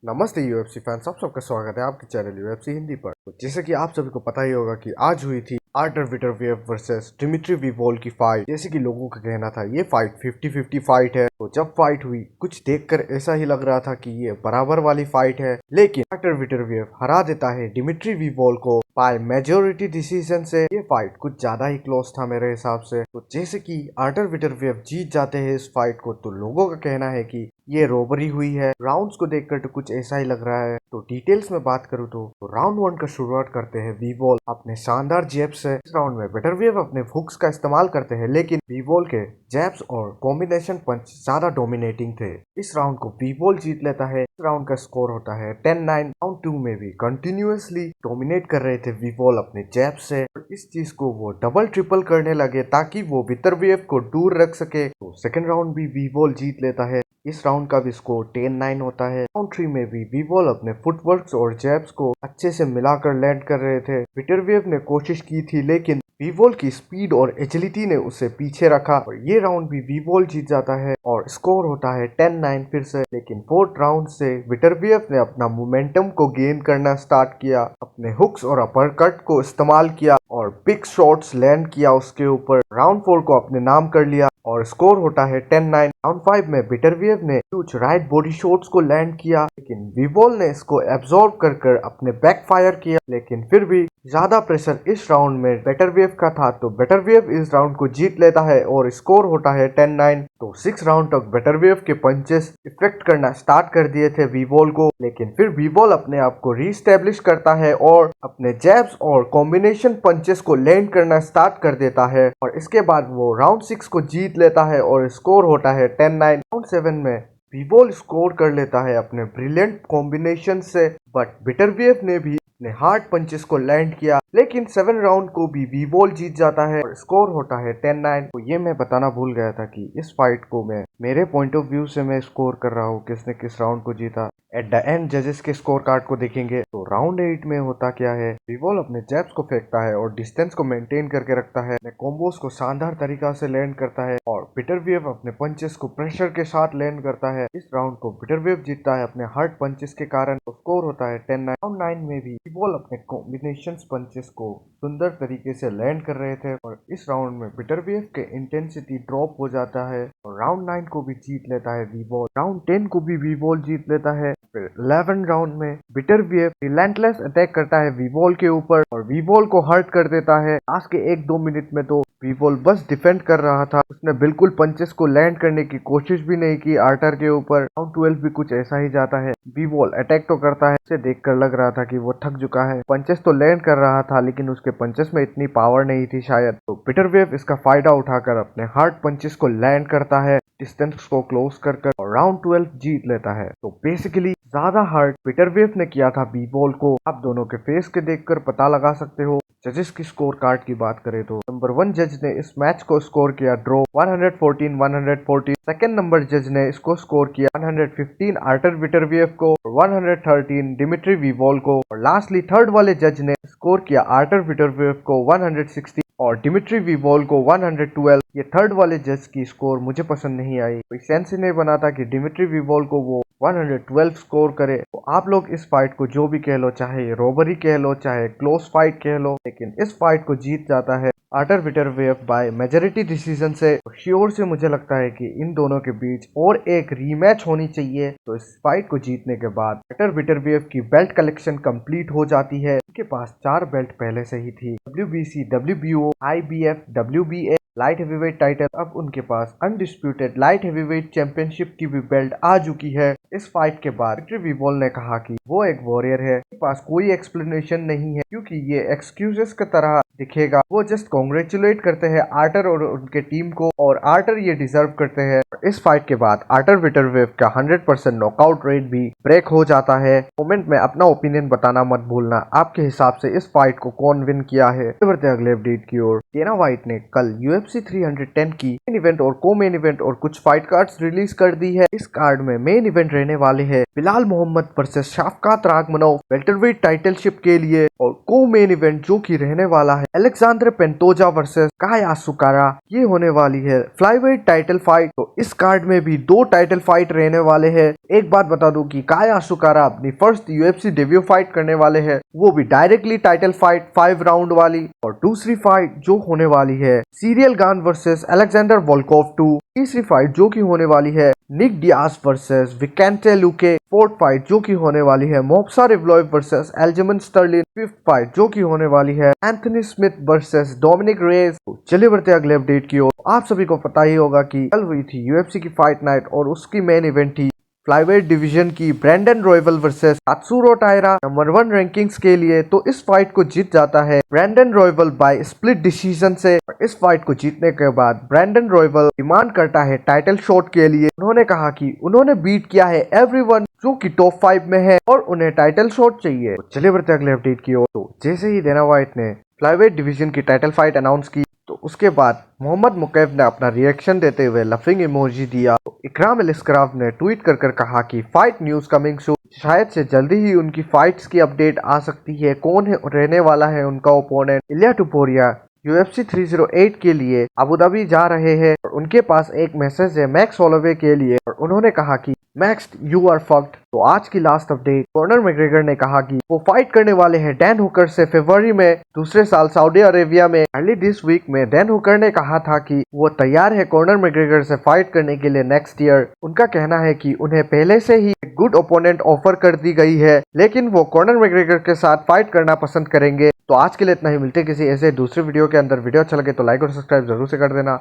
नमस्ते UFC fans, आप सबका स्वागत है आपके चैनल यूएफसी हिंदी पर। तो जैसे कि आप सभी को पता ही होगा कि आज हुई थी आर्टर विटरवेव वर्सेस डिमिट्री विवोल की फाइट। जैसे कि लोगों का कहना था ये फाइट 50-50 फाइट है। तो जब फाइट हुई कुछ देखकर ऐसा ही लग रहा था कि ये बराबर वाली फाइट है, लेकिन आर्टर विटरवेव हरा देता है डिमिट्री विवोल को बाय मेजोरिटी डिसीजन से। ये फाइट कुछ ज्यादा ही क्लोज था मेरे हिसाब से। तो जैसे कि आर्टर विटरवेव जीत जाते हैं इस फाइट को, तो लोगों का कहना है कि ये रोबरी हुई है। राउंड्स को देखकर तो कुछ ऐसा ही लग रहा है। तो डिटेल्स में बात करूँ तो राउंड 1 का शुरुआत करते हैं विवोल अपने शानदार जैब से। इस राउंड में विटरवेव अपने हुक्स का इस्तेमाल करते हैं, लेकिन विवोल के जैब्स और कॉम्बिनेशन पंच ज्यादा डोमिनेटिंग थे। इस राउंड को विवोल जीत लेता है। इस राउंड का स्कोर होता है 10-9। राउंड 2 में भी कंटिन्यूअसली डोमिनेट कर रहे थे विवोल अपने जैब से, और इस चीज को वो डबल ट्रिपल करने लगे ताकि वो विटरवेव को दूर रख सके। तो सेकंड राउंड भी विवोल जीत लेता है। इस राउंड का भी स्कोर 10-9 होता है। राउंड 3 में भी विवोल अपने फुटवर्क्स और जैब्स को अच्छे से मिलाकर लैंड कर रहे थे। विटरवेव ने कोशिश की थी, लेकिन विवोल की स्पीड और एजिलिटी ने उसे पीछे रखा, और ये राउंड भी विवोल जीत जाता है और स्कोर होता है 10-9 फिर से। लेकिन फोर्थ राउंड से विटरवेव ने अपना मोमेंटम को गेन करना स्टार्ट किया, अपने हुक्स और अपरकट को इस्तेमाल किया और बिग शॉट्स लैंड किया उसके ऊपर। राउंड 4 को अपने नाम कर लिया और स्कोर होता है 10-9। राउंड 5 में विटरवेव ने कुछ राइट बॉडी शॉट्स को लैंड किया, लेकिन विवोल ने इसको एब्जॉर्ब कर अपने बैक फायर किया। लेकिन फिर भी ज्यादा प्रेशर इस राउंड में विटरवेव का था, तो विटरवेव इस राउंड को जीत लेता है और स्कोर होता है 10-9। तो 6 राउंड तक विटरवेव के पंचेस इफेक्ट करना स्टार्ट कर दिए थे विवोल को, लेकिन फिर विवोल अपने आप को रीस्टेब्लिश करता है और अपने जैब्स और कॉम्बिनेशन पंचेस को लैंड करना स्टार्ट कर देता है, और इसके बाद वो राउंड 6 को जीत लेता है और स्कोर होता है 10-9। राउंड 7 में विवोल स्कोर कर लेता है अपने ब्रिलियंट कॉम्बिनेशन से, बट विटरवेव ने भी अपने हार्ड पंचेस को लैंड किया। लेकिन 7 राउंड को भी विवोल जीत जाता है और स्कोर होता है 10-9। तो ये मैं बताना भूल गया था कि इस फाइट को मैं मेरे पॉइंट ऑफ व्यू से मैं स्कोर कर रहा हूँ किसने किस राउंड को जीता। एट द एंड जजेस के स्कोर कार्ड को देखेंगे तो राउंड 8 में होता क्या है, विवोल अपने जैब्स को फेंकता है और डिस्टेंस को मेंटेन करके रखता है, अपने कॉम्बोस को शानदार तरीका से लैंड करता है, और विटरवेव अपने पंचेस को प्रेशर के साथ लैंड करता है। इस राउंड को विटरवेव जीतता है अपने हार्ड पंचेस के कारण। तो स्कोर होता है 10-9। राउंड 9 में भी विवोल अपने कॉम्बिनेशन पंचेस को सुंदर तरीके से लैंड कर रहे थे, और इस राउंड में विटरवेव के इंटेंसिटी ड्रॉप हो जाता है और राउंड 9 को भी जीत लेता है विवोल। राउंड 10 को भी विवोल जीत लेता है। फिर 11 राउंड में विटरवेव रिलेंटलेस अटैक करता है विवोल के ऊपर और विवोल को हर्ट कर देता है। लास्ट के 1-2 मिनट में तो विवोल बस डिफेंड कर रहा था, उसने बिल्कुल पंचेस को लैंड करने की कोशिश भी नहीं की आर्टर के ऊपर। राउंड 12 भी कुछ ऐसा ही जाता है। विवोल अटैक तो करता है, उसे देखकर लग रहा था कि वो थक चुका है। पंचेस तो लैंड कर रहा था, लेकिन उसके पंचेस में इतनी पावर नहीं थी शायद। तो विटरवेव इसका फायदा उठाकर अपने हार्ड पंचेस को लैंड करता है, डिस्टेंस को क्लोज कर और राउंड 12 जीत लेता है। तो बेसिकली ज्यादा हार्ड विटरवेव ने किया था विवोल को। आप दोनों के फेस के देखकर पता लगा सकते हो। जजेस की स्कोर कार्ड की बात करें तो नंबर 1 जज ने इस मैच को स्कोर किया ड्रॉ 114-114। सेकंड नंबर जज ने इसको स्कोर किया 115 आर्टर विटरवेव को, 113 डिमिट्री विवोल को, और लास्टली थर्ड वाले जज ने स्कोर किया आर्टर विटरवेव को 160 और डिमिट्री विवोल को 112। ये थर्ड वाले जज की स्कोर मुझे पसंद नहीं आई। कोई सेंस ही नहीं बना था कि डिमिट्री विवोल को वो 112 स्कोर करे। तो आप लोग इस फाइट को जो भी कह लो, चाहे रोबरी कह लो चाहे क्लोज फाइट कह लो, लेकिन इस फाइट को जीत जाता है आर्टर विटरवेव बाय मेजोरिटी डिसीजन से। श्योर से मुझे लगता है कि इन दोनों के बीच और एक रीमैच होनी चाहिए। तो इस फाइट को जीतने के बाद आर्टर विटरवेव की बेल्ट कलेक्शन कंप्लीट हो जाती है। उनके पास 4 बेल्ट पहले से ही थी, WBC, WBO, IBF, WBA light heavyweight title. अब उनके पास अनडिस्प्यूटेड लाइट हेवीवेट चैंपियनशिप की भी बेल्ट आ चुकी है। इस फाइट के बाद विक्टर विवोल ने कहा कि वो एक वॉरियर है, उसके पास कोई एक्सप्लेनेशन नहीं है, क्योंकि ये एक्सक्यूजेस की तरह दिखेगा। वो जस्ट कॉन्ग्रेचुलेट करते हैं आर्टर और उनके टीम को, और आर्टर ये डिजर्व करते हैं। इस फाइट के बाद आर्टर विटरवेव का 100% नॉकआउट रेट भी ब्रेक हो जाता है। कमेंट में अपना ओपिनियन बताना मत भूलना, आपके हिसाब से इस फाइट को कौन विन किया है। बढ़ते अगले अपडेट की ओर। डेना व्हाइट ने कल UFC 310 की मेन इवेंट और को मेन इवेंट और कुछ फाइट कार्ड्स रिलीज कर दी है। इस कार्ड में मेन इवेंट रहने वाले हैं बिलाल मोहम्मद वर्सेस शाफकात रागमनोव वेल्टरवेट टाइटलशिप के लिए, और को मेन इवेंट जो कि रहने वाला है अलेक्जेंडर पेंटोजा वर्सेस काया सुकारा, ये होने वाली है फ्लाईवेट टाइटल फाइट। तो इस कार्ड में भी 2 टाइटल फाइट रहने वाले हैं। एक बात बता दूं कि काया सुकारा अपनी फर्स्ट यूएफसी डेब्यू फाइट करने वाले हैं, वो भी डायरेक्टली टाइटल फाइट 5 राउंड वाली, और दूसरी फाइट जो होने वाली है सीरियल गान वर्सेस अलेक्जेंडर वोल्कोव 2, तीसरी फाइट जो की होने वाली है Nick Diaz versus Vicente Luque, fourth fight जो की होने वाली है मोप्सा Evloev versus Aljamain Sterling, fifth fight जो की होने वाली है Anthony Smith versus Dominick Reyes. चलिए बढ़ते अगले अपडेट की ओर। आप सभी को पता ही होगा कि कल हुई थी यूएफसी की फाइट नाइट और उसकी मेन इवेंट थी फ्लाईवेट डिवीजन की ब्रैंडन रॉयवल वर्सेस तात्सुरो ताइरा नंबर 1 रैंकिंग्स के लिए। तो इस फाइट को जीत जाता है ब्रैंडन रॉयवल बाय स्प्लिट डिसीजन से। इस फाइट को जीतने के बाद ब्रैंडन रॉयवल डिमांड करता है टाइटल शॉट के लिए। उन्होंने कहा कि उन्होंने बीट किया है एवरीवन जो कि टॉप 5 में है और उन्हें टाइटल शॉट चाहिए। तो चलिए बढ़ते अगले अपडेट की ओर। तो जैसे ही डेना व्हाइट ने फ्लाईवेट डिवीजन की टाइटल फाइट अनाउंस की, तो उसके बाद मोहम्मद मुकैफ ने अपना रिएक्शन देते हुए लफिंग इमोजी दिया। तो इकराम अलिस्कराफ ने ट्वीट कर कहा कि फाइट न्यूज कमिंग सून, शायद से जल्दी ही उनकी फाइट्स की अपडेट आ सकती है। कौन है रहने वाला है उनका ओपोनेंट? इलिया टुपोरिया UFC 308 के लिए अबू धाबी जा रहे हैं और उनके पास एक मैसेज है मैक्स होलोवे के लिए, और उन्होंने कहा कि मैक्स यू आर फक्ड। तो आज की लास्ट अपडेट, कॉनर मैकग्रेगर ने कहा कि वो फाइट करने वाले हैं डैन हुकर से फरवरी में दूसरे साल सऊदी अरेबिया में। अर्ली दिस वीक में डैन हुकर ने कहा था कि वो तैयार है कॉनर मैकग्रेगर से फाइट करने के लिए नेक्स्ट ईयर। उनका कहना है कि उन्हें पहले से ही एक गुड ओपोनेंट ऑफर कर दी गई है, लेकिन वो कॉनर मैकग्रेगर के साथ फाइट करना पसंद करेंगे। तो आज के लिए इतना ही, मिलते किसी ऐसे दूसरे वीडियो के अंदर। वीडियो अच्छा लगे तो लाइक और सब्सक्राइब जरूर से कर देना।